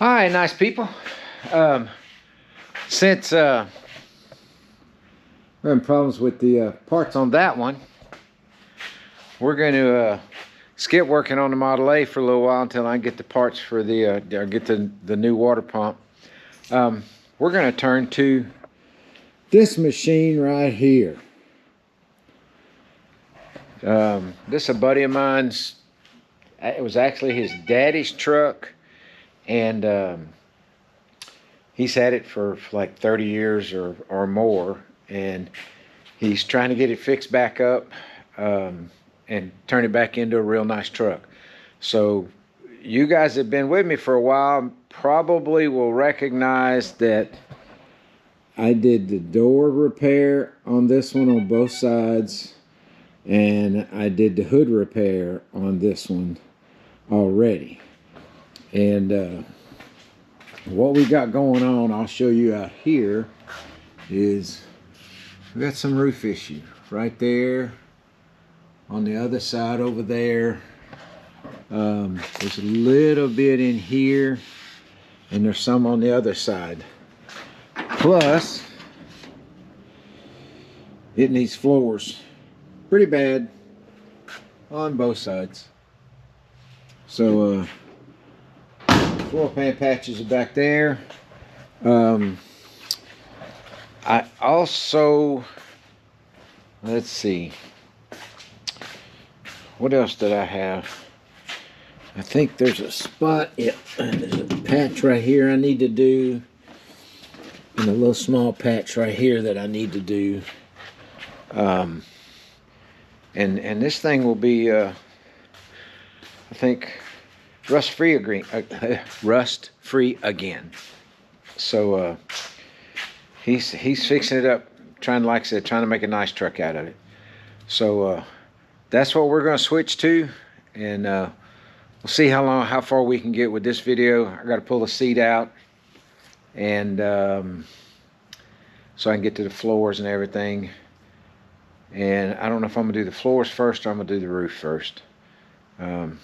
Hi, nice people. Since we're having problems with the parts on that one, we're going to skip working on the Model A for a little while until I get the parts for the get the new water pump. We're going to turn to this machine right here. This is a buddy of mine's. It was actually his daddy's truck, and he's had it for like 30 years or more, and he's trying to get it fixed back up and turn it back into a real nice truck. So you guys have been with me for a while probably will recognize that I did the door repair on this one on both sides, and I did the hood repair on this one already. And what we got going on, I'll show you out here, is we got some roof issue right there. On the other side over there, there's a little bit in here, and there's some on the other side. Plus, it needs floors pretty bad on both sides. So floor pan patches are back there. I also, let's see, what else did I have? I think there's a spot, yeah, there's a patch right here I need to do, and a little small patch right here that I need to do. And this thing will be, I think, rust-free again. So he's fixing it up, trying, like I said, trying to make a nice truck out of it. So that's what we're going to switch to, and we'll see how far we can get with this video. I got to pull the seat out, and so I can get to the floors and everything. And I don't know if I'm gonna do the floors first or I'm gonna do the roof first. Probably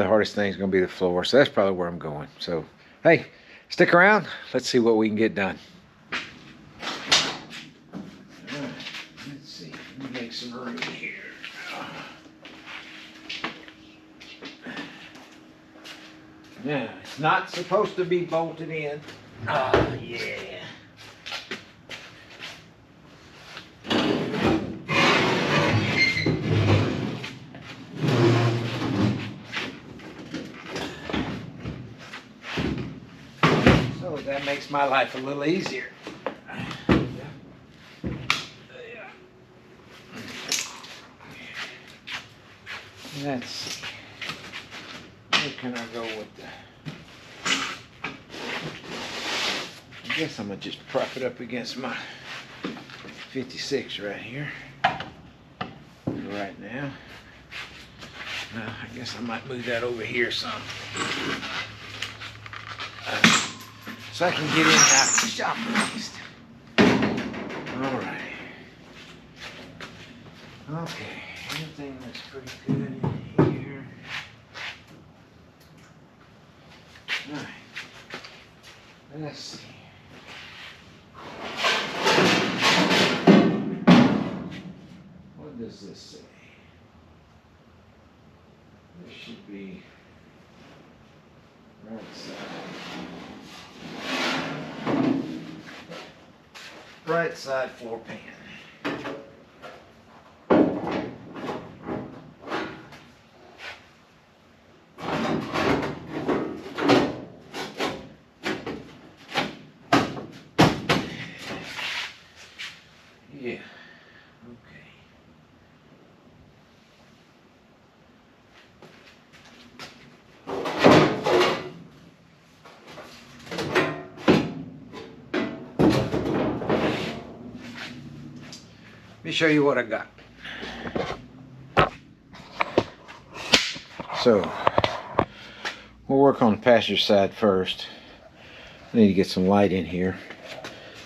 the hardest thing is gonna be the floor, so that's probably where I'm going. So hey, stick around, let's see what we can get done. Let's see, let me make some room here. Yeah, it's not supposed to be bolted in. Oh yeah. So that makes my life a little easier. Let's see. Where can I go with that? I guess I'm gonna just prop it up against my 56 right here. Right now. I guess I might move that over here some. So I can get in and out of the shop at least. Alright. Okay, everything looks pretty good in here. Alright. Let's see. What does this say? This should be right side. Right side floor pan. Yeah, okay. Let me show you what I got. So, we'll work on the passenger side first. I need to get some light in here.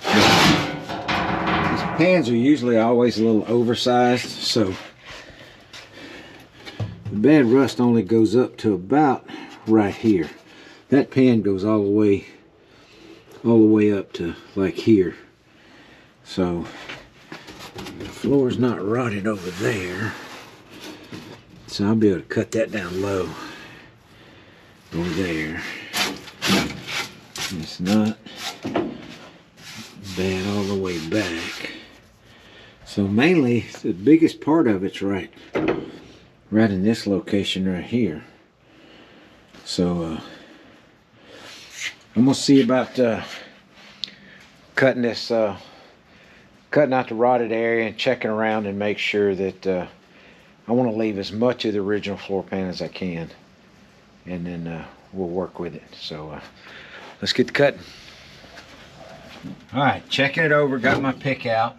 These pans are usually always a little oversized, so the bed rust only goes up to about right here. that pan goes all the way up to like here. So the floor's not rotted over there. So I'll be able to cut that down low over there. It's not bad all the way back. So mainly the biggest part of it's right in this location right here. So I'm gonna see about cutting out the rotted area and checking around and make sure that I want to leave as much of the original floor pan as I can, and then we'll work with it. So let's get to cutting. All right, checking it over, got my pick out.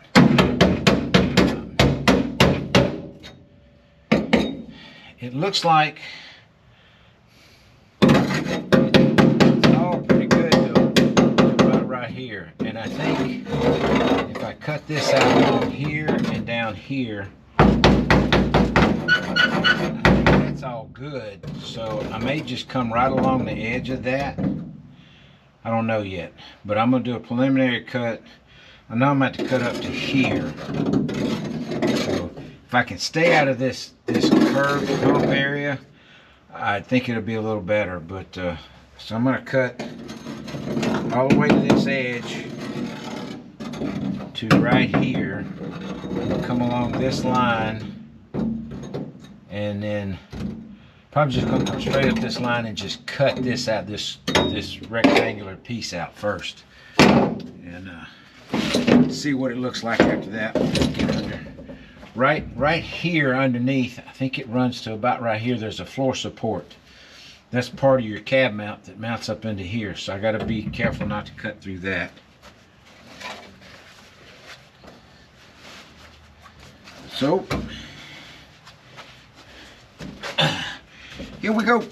It looks like it's all pretty good to about right here. And I think if I cut this out along here and down here, I think that's all good. So I may just come right along the edge of that. I don't know yet, but I'm gonna do a preliminary cut. I know I'm going to have to cut up to here. So if I can stay out of this curved hump area, I think it'll be a little better. But so I'm going to cut all the way to this edge to right here. I'm going to come along this line, and then probably just going to come straight up this line and just cut this out, this rectangular piece out first, and see what it looks like after that. Get under. Right here underneath, I think it runs to about right here. There's a floor support. That's part of your cab mount that mounts up into here. So I got to be careful not to cut through that. So here we go.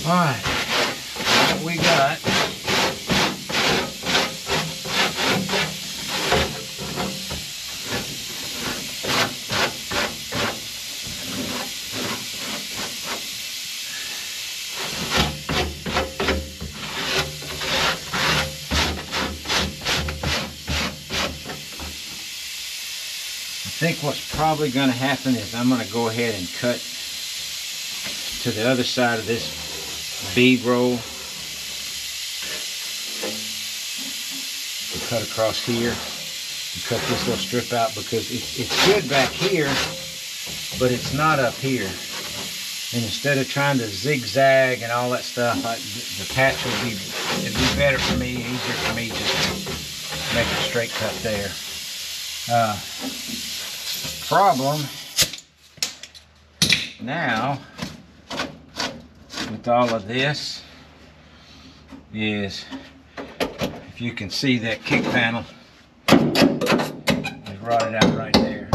All right, what we got I think what's probably going to happen is I'm going to go ahead and cut to the other side of this bead roll to cut across here and cut this little strip out, because it's good back here, but it's not up here. And instead of trying to zigzag and all that stuff, the patch it'd be better for me, easier for me just to make a straight cut there. Problem now with all of this is, if you can see, that kick panel is rotted out right there.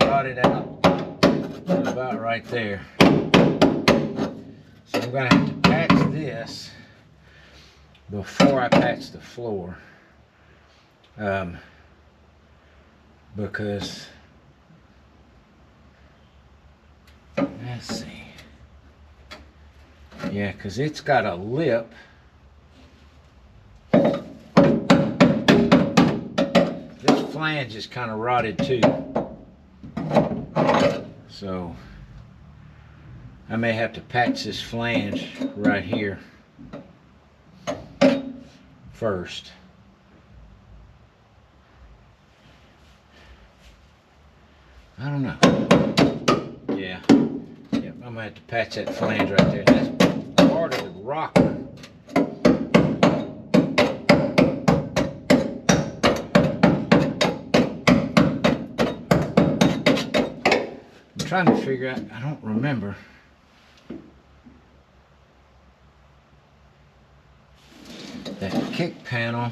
Rotted out about right there. So I'm going to have to patch this before I patch the floor, because let's see. Yeah, because it's got a lip. This flange is kind of rotted too. So I may have to patch this flange right here first. I don't know. Yeah. I'm gonna have to patch that flange right there. That's part of the rocker. I'm trying to figure out, I don't remember. That kick panel,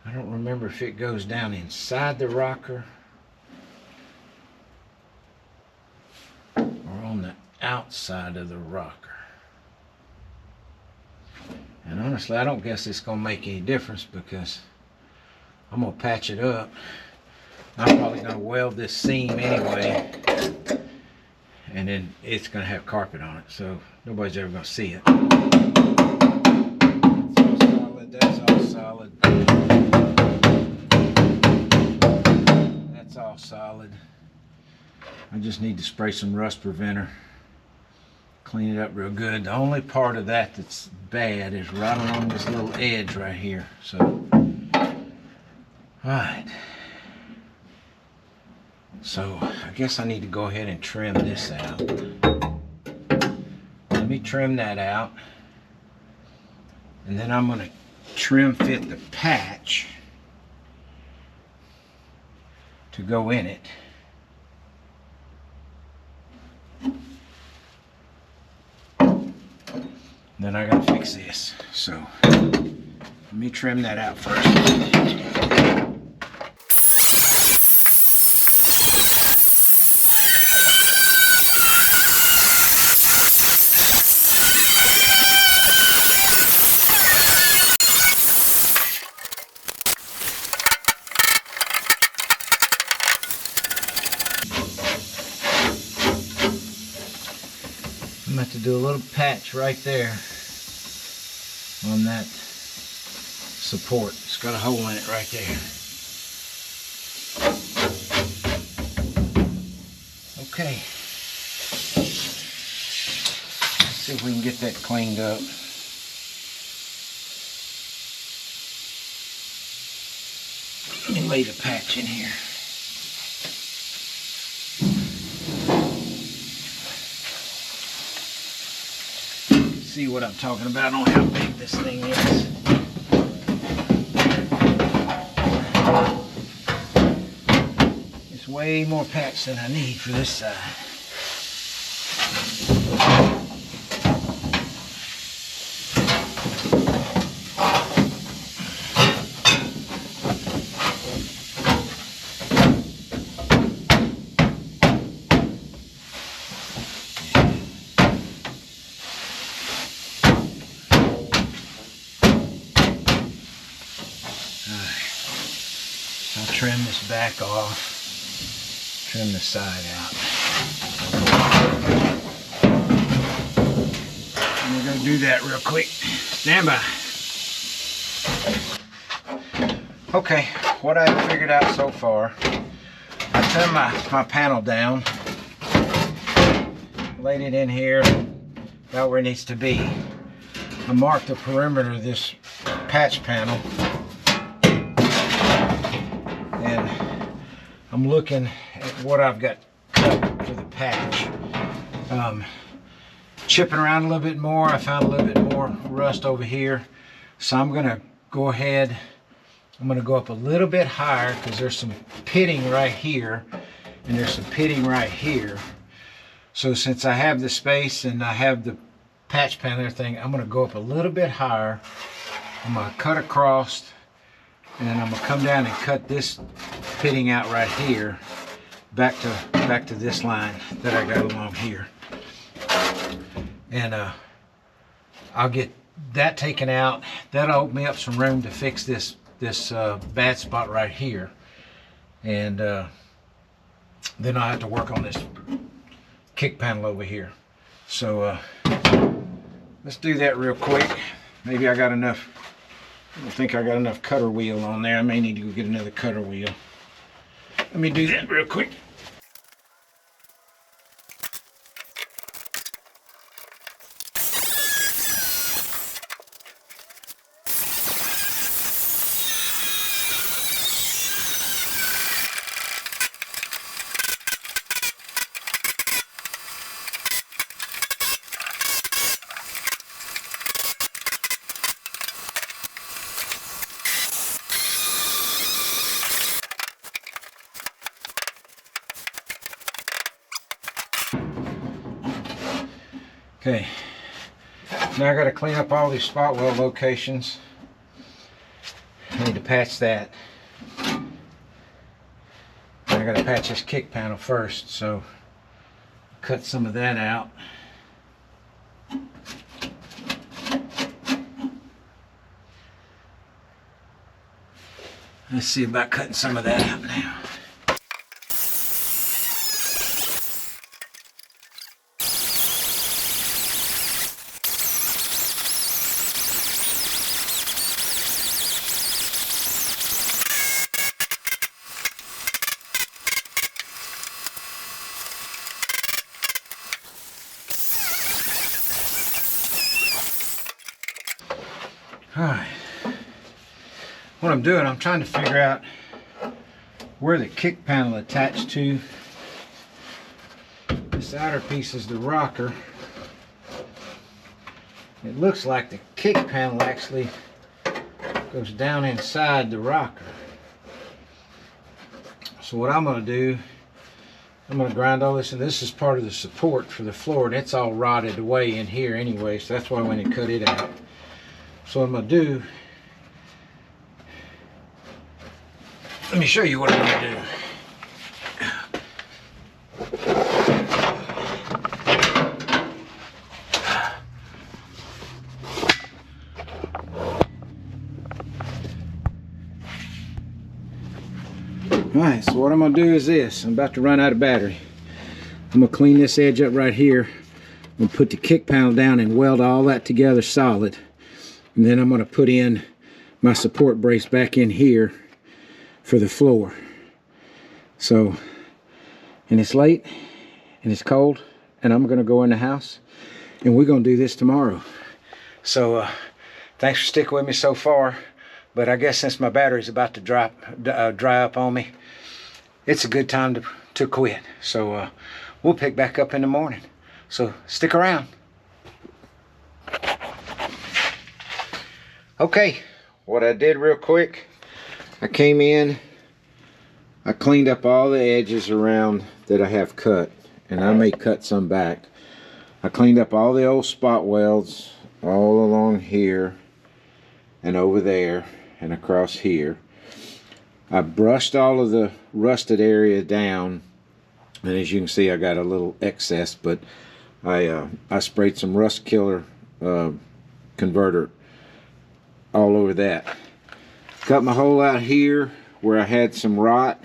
I don't remember if it goes down inside the rocker or on the outside of the rocker. And honestly, I don't guess it's going to make any difference because I'm going to patch it up. I'm probably going to weld this seam anyway, and then it's going to have carpet on it, so nobody's ever going to see it. That's all solid. That's all solid. I just need to spray some rust preventer, clean it up real good. The only part of that that's bad is right along this little edge right here. So, alright. So, I guess I need to go ahead and trim this out. Let me trim that out. And then I'm going to trim fit the patch to go in it. Then I gotta fix this. So let me trim that out first. I'm going to have to do a little patch right there on that support. It's got a hole in it right there. Okay. Let's see if we can get that cleaned up. Let me lay the patch in here. See what I'm talking about on how big this thing is. It's way more patch than I need for this side. I'll trim this back off, trim the side out. And we're going to do that real quick. Stand by. Okay, what I've figured out so far, I trimmed my panel down, laid it in here about where it needs to be. I marked the perimeter of this patch panel. And I'm looking at what I've got cut for the patch. Chipping around a little bit more, I found a little bit more rust over here. So I'm going to go ahead, I'm going to go up a little bit higher because there's some pitting right here and there's some pitting right here. So since I have the space and I have the patch panel and everything, I'm going to go up a little bit higher. I'm going to cut across. And then I'm going to come down and cut this pitting out right here back to this line that I got along here. And I'll get that taken out. That'll open me up some room to fix this bad spot right here. And then I'll have to work on this kick panel over here. So let's do that real quick. Maybe I got enough. I don't think I got enough cutter wheel on there. I may need to go get another cutter wheel. Let me do that real quick. Okay, now I got to clean up all these spot weld locations. I need to patch that. I got to patch this kick panel first, so cut some of that out. Let's see about cutting some of that out now. Alright, what I'm doing, I'm trying to figure out where the kick panel attached to. This outer piece is the rocker. It looks like the kick panel actually goes down inside the rocker. So what I'm going to do, I'm going to grind all this, and this is part of the support for the floor, and it's all rotted away in here anyway, so that's why I went and cut it out. So what I'm going to do, let me show you what I'm going to do. Alright, so what I'm going to do is this. I'm about to run out of battery. I'm going to clean this edge up right here. I'm going to put the kick panel down and weld all that together solid. And then I'm going to put in my support brace back in here for the floor. So, and it's late and it's cold, and I'm going to go in the house and we're going to do this tomorrow. So thanks for sticking with me so far, but I guess since my battery's about to dry up on me, it's a good time to quit. So we'll pick back up in the morning, so stick around. Okay, what I did real quick, I came in, I cleaned up all the edges around that I have cut, and I may cut some back. I cleaned up all the old spot welds all along here and over there and across here. I brushed all of the rusted area down, and as you can see I got a little excess, but I sprayed some rust killer converter all over that. Cut my hole out here where I had some rot,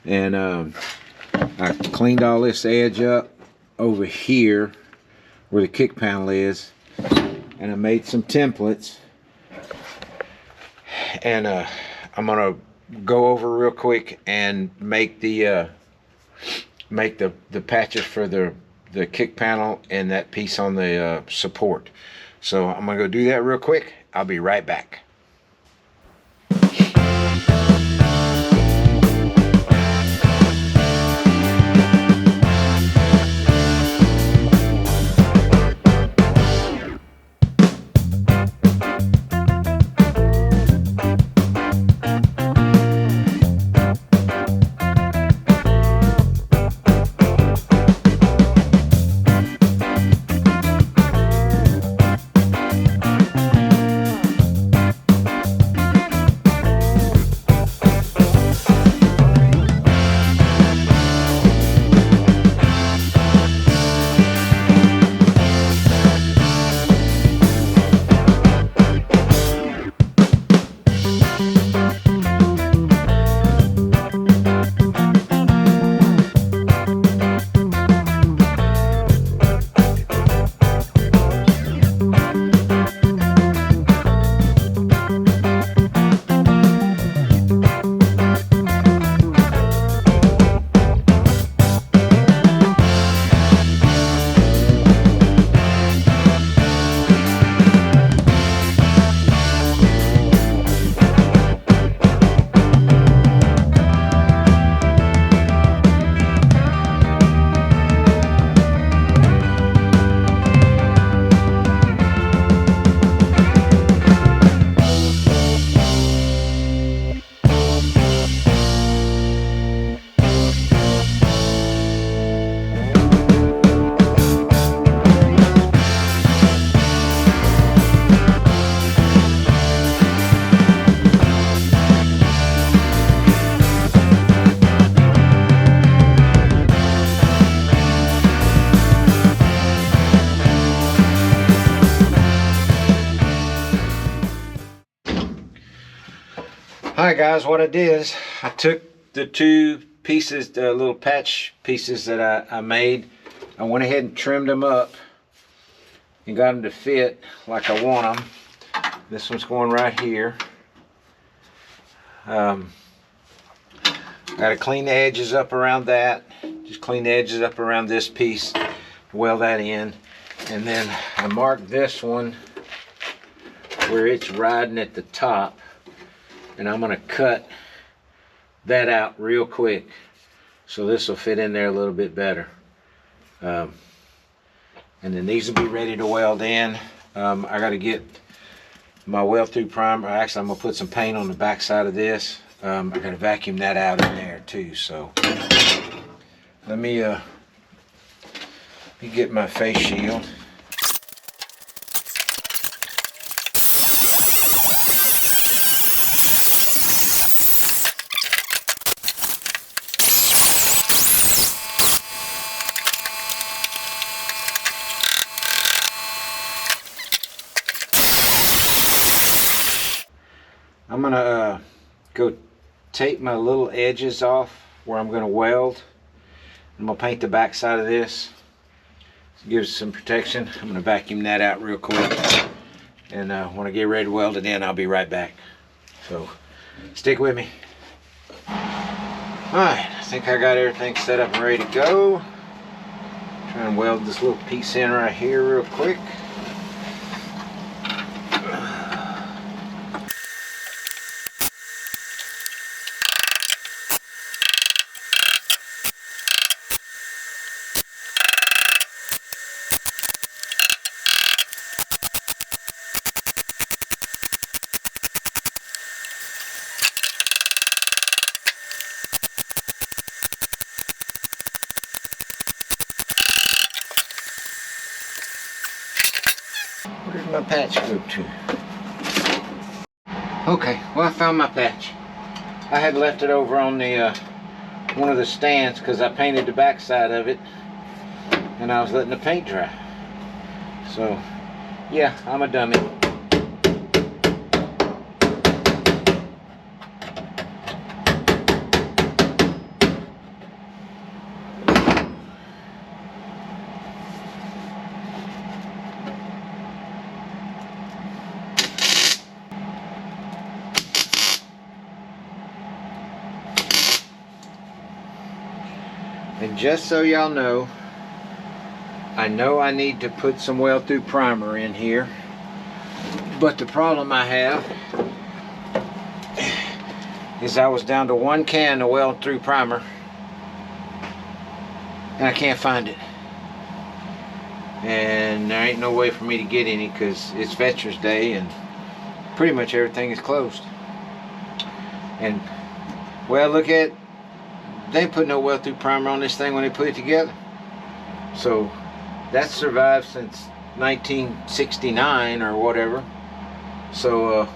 and I cleaned all this edge up over here where the kick panel is, and I made some templates, and I'm gonna go over real quick and make the patches for the kick panel and that piece on the support. So I'm gonna go do that real quick. I'll be right back. Alright guys, what I did is I took the two pieces, the little patch pieces that I made. I went ahead and trimmed them up and got them to fit like I want them. This one's going right here. Got to clean the edges up around that. Just clean the edges up around this piece, weld that in. And then I marked this one where it's riding at the top. And I'm going to cut that out real quick. So this will fit in there a little bit better. And then these will be ready to weld in. I got to get my weld through primer. Actually, I'm going to put some paint on the back side of this. I got to vacuum that out in there too. So let me get my face shield. I'm gonna go tape my little edges off where I'm gonna weld. I'm gonna paint the back side of this to give it some protection. I'm gonna vacuum that out real quick, and when I get ready to weld it in, I'll be right back. So stick with me. Alright, I think I got everything set up and ready to go. Try and weld this little piece in right here real quick. Where did my patch go to? Okay, well I found my patch. I had left it over on the one of the stands because I painted the back side of it and I was letting the paint dry. So yeah, I'm a dummy. And just so y'all know I need to put some weld through primer in here, but the problem I have is I was down to one can of weld through primer and I can't find it, and there ain't no way for me to get any because it's Veterans Day and pretty much everything is closed. And well, look at, they ain't put no weld through primer on this thing when they put it together. So that's survived since 1969 or whatever. So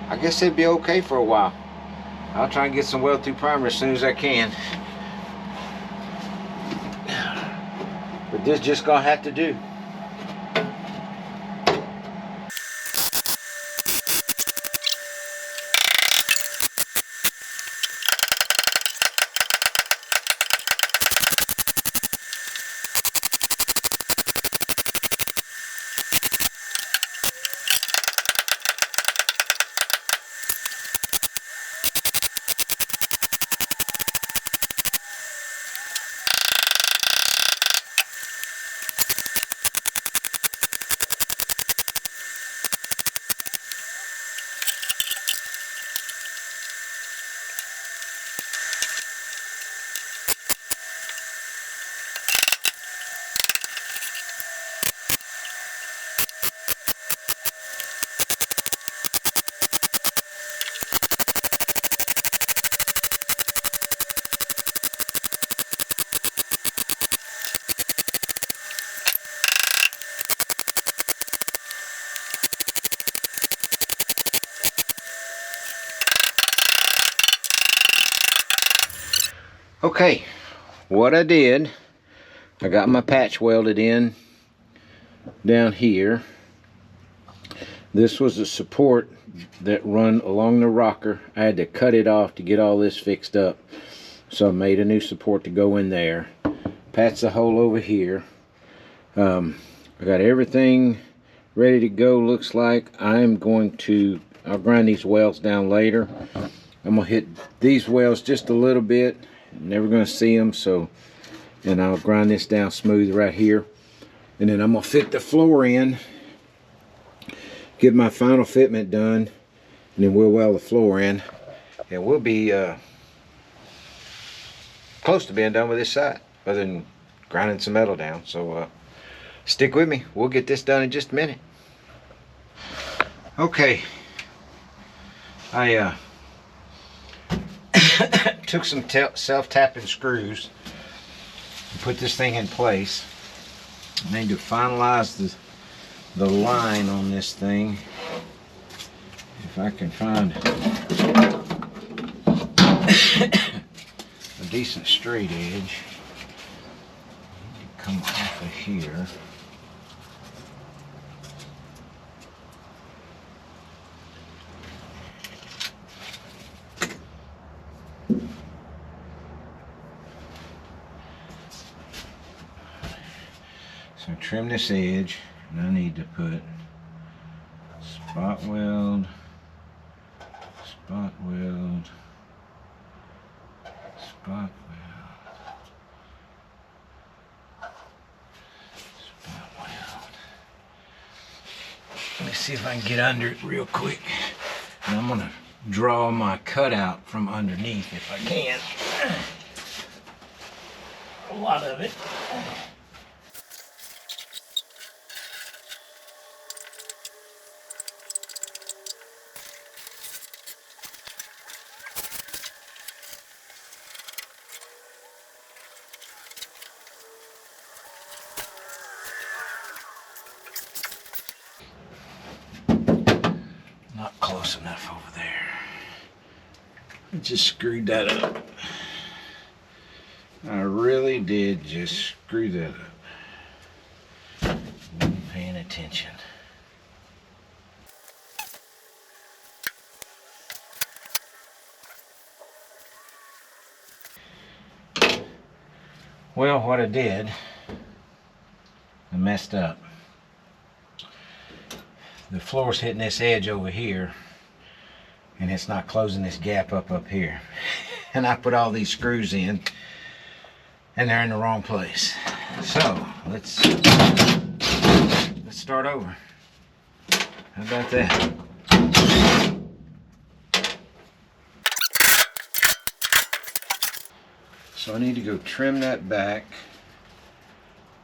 I guess it'd be okay for a while. I'll try and get some weld through primer as soon as I can. But this just gonna have to do. Okay, what I did, I got my patch welded in down here. This was a support that run along the rocker. I had to cut it off to get all this fixed up. So I made a new support to go in there. Patch the hole over here. I got everything ready to go. Looks like I'll grind these welds down later. I'm gonna hit these welds just a little bit. Never gonna see them, and I'll grind this down smooth right here. And then I'm gonna fit the floor in, get my final fitment done, and then we'll weld the floor in. And we'll be close to being done with this side, other than grinding some metal down. So stick with me. We'll get this done in just a minute. Okay. I took some self-tapping screws and put this thing in place. I need to finalize the line on this thing. If I can find a decent straight edge. Come off of here. So trim this edge, and I need to put spot weld, spot weld, spot weld, spot weld. Let me see if I can get under it real quick. And I'm gonna draw my cutout from underneath if I can. A lot of it. Not close enough over there. I just screwed that up. I really did just screw that up. Wasn't paying attention. Well, what I did, I messed up. The floor's hitting this edge over here, and it's not closing this gap up here. And I put all these screws in, and they're in the wrong place. So let's start over. How about that? So I need to go trim that back,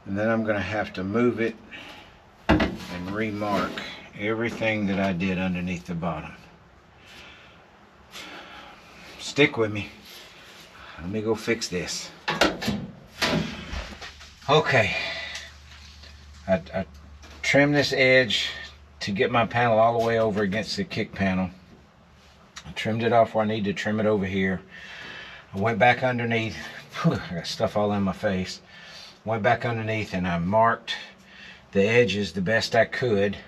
and then I'm going to have to move it and remark everything that I did underneath the bottom. Stick with me. Let me go fix this. Okay. I trimmed this edge to get my panel all the way over against the kick panel. I trimmed it off where I need to trim it over here. I went back underneath. I got stuff all in my face. Went back underneath and I marked the edges the best I could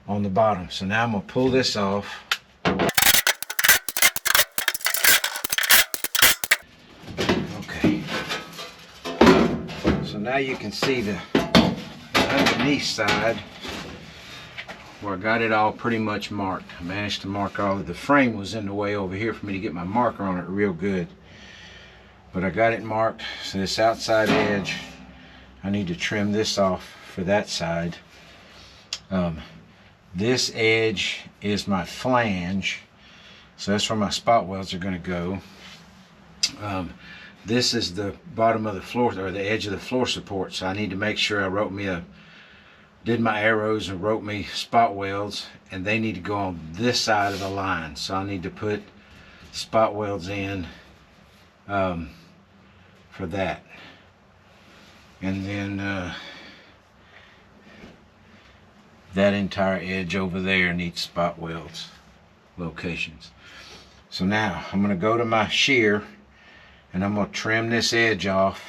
on the bottom. So now I'm going to pull this off. Okay. So now you can see the underneath side where I got it all pretty much marked. I managed to mark all of the frame was in the way over here for me to get my marker on it real good. But I got it marked. So this outside edge, I need to trim this off for that side. This edge is my flange, so that's where my spot welds are going to go. This is the bottom of the floor, or the edge of the floor support, so I need to make sure I did my arrows and wrote me spot welds, and they need to go on this side of the line. So I need to put spot welds in for that. And then that entire edge over there needs spot welds locations. So now I'm going to go to my shear and I'm going to trim this edge off,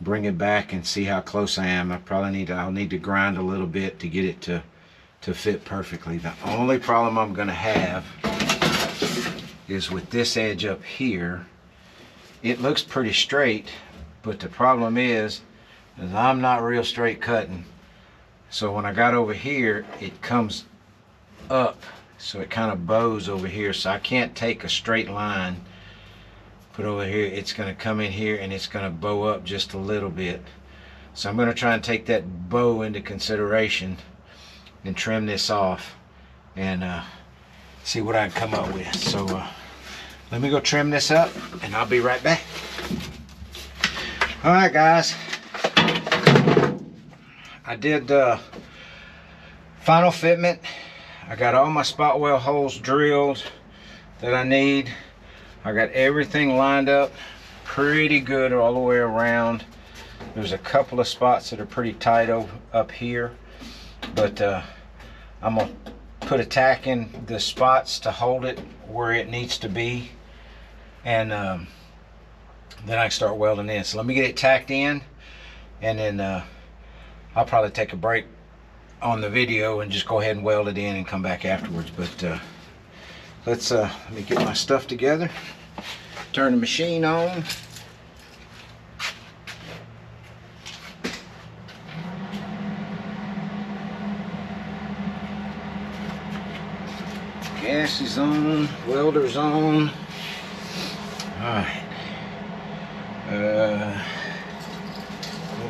bring it back and see how close I am. I'll need to grind a little bit to get it to to fit perfectly. The only problem I'm gonna have is with this edge up here. It looks pretty straight, but the problem is I'm not real straight cutting. So when I got over here, it comes up, so it kind of bows over here. So I can't take a straight line, put over here. It's gonna come in here and it's gonna bow up just a little bit. So I'm gonna try and take that bow into consideration and trim this off and see what I can come up with. So let me go trim this up and I'll be right back. All right, guys. I did final fitment. I got all my spot weld holes drilled that I need. I got everything lined up pretty good all the way around. There's a couple of spots that are pretty tight up here, but I'm gonna put a tack in the spots to hold it where it needs to be, and then I can start welding in. So let me get it tacked in, and then I'll probably take a break on the video and just go ahead and weld it in and come back afterwards. But let me get my stuff together, turn the machine on. Gas is on, welder's on. All right.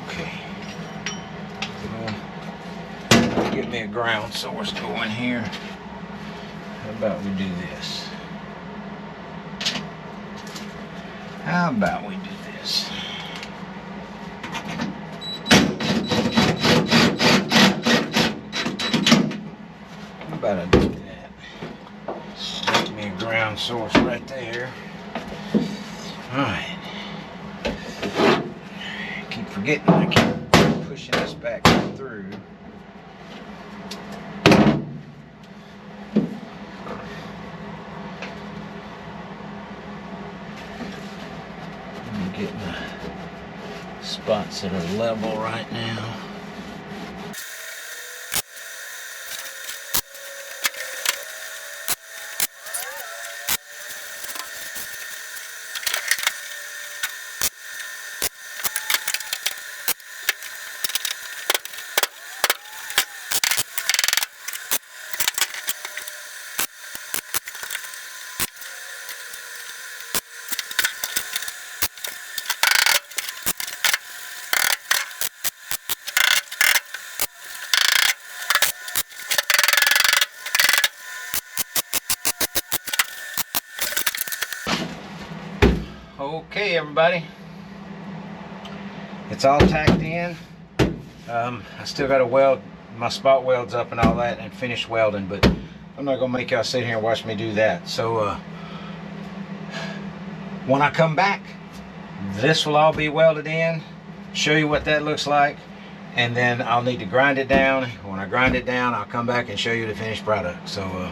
Okay. Get me a ground source going here. How about we do this? How about we do this? How about I do that? Get me a ground source right there. Alright. Keep forgetting I keep pushing this back through. I'm getting the spots that are level right now. Okay, everybody, it's all tacked in. I still got to weld my spot welds up and all that and finish welding, but I'm not gonna make y'all sit here and watch me do that. So when I come back, this will all be welded in, show you what that looks like, and then I'll need to grind it down. When I grind it down, I'll come back and show you the finished product. So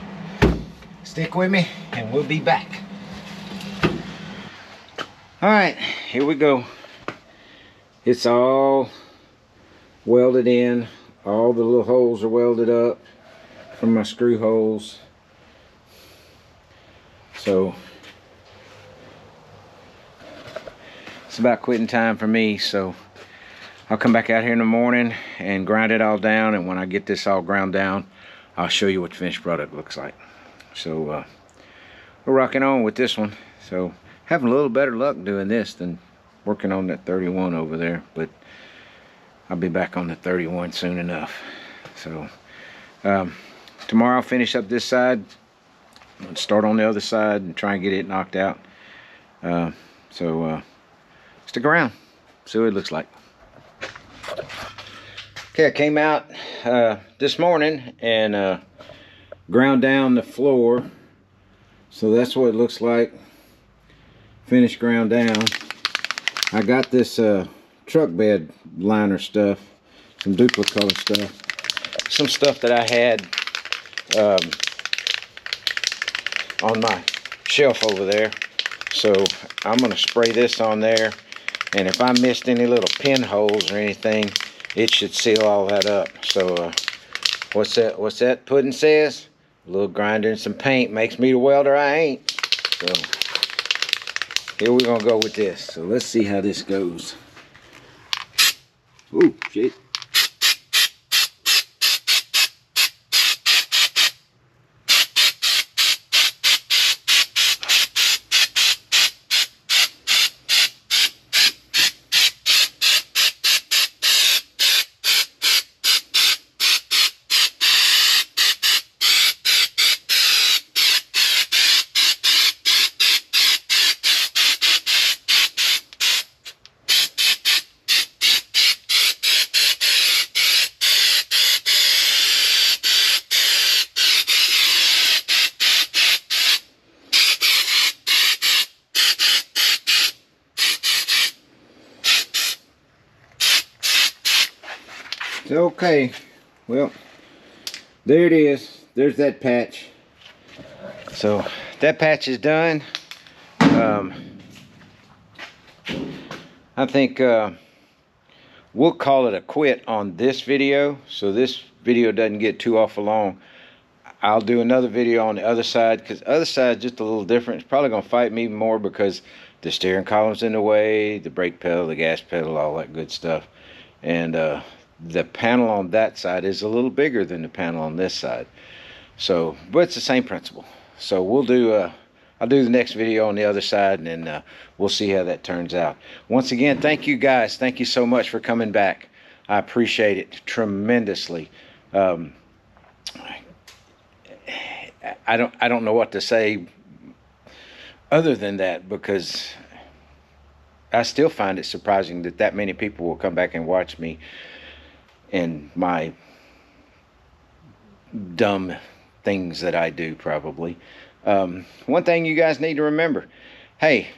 stick with me and we'll be back. All right, here we go. It's all welded in. All the little holes are welded up from my screw holes. So it's about quitting time for me. So I'll come back out here in the morning and grind it all down. And when I get this all ground down, I'll show you what the finished product looks like. So we're rocking on with this one. So having a little better luck doing this than working on that 31 over there, but I'll be back on the 31 soon enough. So tomorrow I'll finish up this side and start on the other side and try and get it knocked out. So stick around, see what it looks like. Okay, I came out this morning and ground down the floor. So that's what it looks like. Finished ground down. I got this truck bed liner stuff, some duplicate stuff, some stuff that I had on my shelf over there. So I'm going to spray this on there, and if I missed any little pinholes or anything, it should seal all that up. So What's that pudding says? A little grinder and some paint makes me the welder I ain't. So here we're gonna go with this. So let's see how this goes. Ooh, shit. Okay, well, there it is. There's that patch. So that patch is done. I think we'll call it a quit on this video, so this video doesn't get too awful long. I'll do another video on the other side, because the other side is just a little different. It's probably going to fight me even more because the steering column's in the way, the brake pedal, the gas pedal, all that good stuff. And the panel on that side is a little bigger than the panel on this side. So, but it's the same principle. So we'll do, I'll do the next video on the other side, and then we'll see how that turns out. Once again, thank you guys. Thank you so much for coming back. I appreciate it tremendously. I don't know what to say other than that, because I still find it surprising that that many people will come back and watch me and my dumb things that I do, probably. One thing you guys need to remember, hey,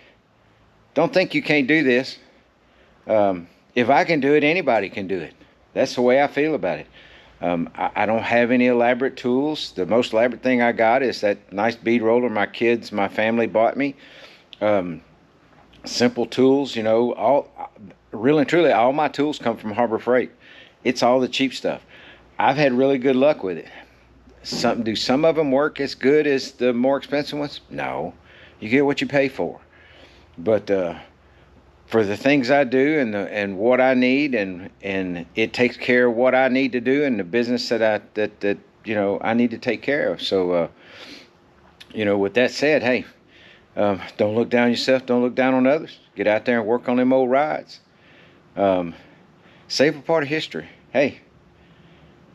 don't think you can't do this. If I can do it, anybody can do it. That's the way I feel about it. I don't have any elaborate tools. The most elaborate thing I got is that nice bead roller my family bought me. Simple tools, you know, really and truly, all my tools come from Harbor Freight. It's all the cheap stuff. I've had really good luck with it. Do some of them work as good as the more expensive ones? No. You get what you pay for. But for the things I do and what I need, and it takes care of what I need to do in the business that you know I need to take care of. So you know, with that said, hey, don't look down on yourself. Don't look down on others. Get out there and work on them old rides. Save a part of history. Hey,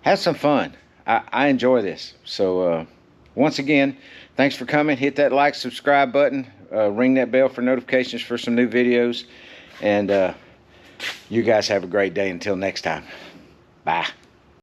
have some fun. I enjoy this. So once again, thanks for coming. Hit that like, subscribe button. Ring that bell for notifications for some new videos. And you guys have a great day. Until next time. Bye.